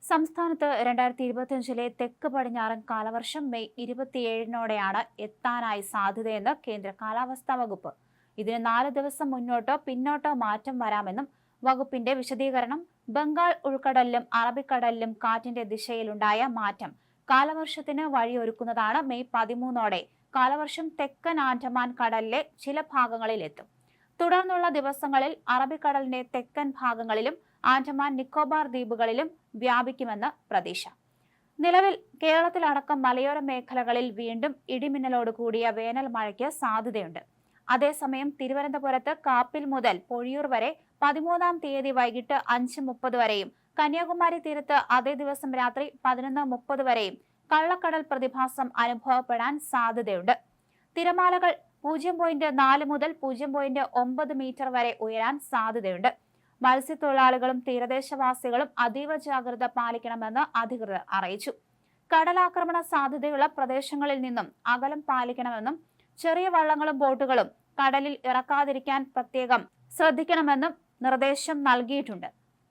സംസ്ഥാനത്ത് 2025 തെക്ക് പടിഞ്ഞാറൻ കാലവർഷം മെയ് 27-നോടെയാണ് എത്താനായി സാധ്യതയെന്ന് കേന്ദ്ര കാലാവസ്ഥാ വകുപ്പ്. ഇതിന് 4 ദിവസം മുന്നോട്ടോ പിന്നോട്ടോ മാറ്റം വരാമെന്നും വകുപ്പിന്റെ വിശദീകരണം. ബംഗാൾ ഉൾക്കടലിലും അറബിക്കടലിലും കാറ്റിന്റെ ദിശയിലുണ്ടായ മാറ്റം കാലവർഷത്തിന് വഴിയൊരുക്കുന്നതാണ്. മെയ് 13-നോടെ കാലവർഷം തെക്കൻ ആൻഡമാൻ കടലിലെ ചില ഭാഗങ്ങളിൽ എത്തും. തുടർന്നുള്ള ദിവസങ്ങളിൽ അറബിക്കടലിന്റെ തെക്കൻ ഭാഗങ്ങളിലും ആൻഡമാൻ നിക്കോബാർ ദ്വീപുകളിലും വ്യാപിക്കുമെന്ന് പ്രതീക്ഷ. നിലവിൽ കേരളത്തിലടക്കം മലയോര മേഖലകളിൽ വീണ്ടും ഇടിമിന്നലോട് കൂടിയ വേനൽ മഴയ്ക്ക് സാധ്യതയുണ്ട്. അതേസമയം തിരുവനന്തപുരത്ത് കാപ്പിൽ മുതൽ പൊഴിയൂർ വരെ 13-ാം തീയതി വൈകിട്ട് 5:30 വരെയും കന്യാകുമാരി തീരത്ത് അതേ ദിവസം രാത്രി 11:30 വരെയും കള്ളക്കടൽ പ്രതിഭാസം അനുഭവപ്പെടാൻ സാധ്യതയുണ്ട്. തിരമാലകൾ 0.4 മുതൽ 0.9 മീറ്റർ വരെ ഉയരാൻ സാധ്യതയുണ്ട്. മത്സ്യത്തൊഴിലാളികളും തീരദേശവാസികളും അതീവ ജാഗ്രത പാലിക്കണമെന്ന് അധികൃതർ അറിയിച്ചു. കടലാക്രമണ സാധ്യതയുള്ള പ്രദേശങ്ങളിൽ നിന്നും അകലം പാലിക്കണമെന്നും ചെറിയ വള്ളങ്ങളും ബോട്ടുകളും കടലിൽ ഇറക്കാതിരിക്കാൻ പ്രത്യേകം ശ്രദ്ധിക്കണമെന്നും നിർദ്ദേശം നൽകിയിട്ടുണ്ട്.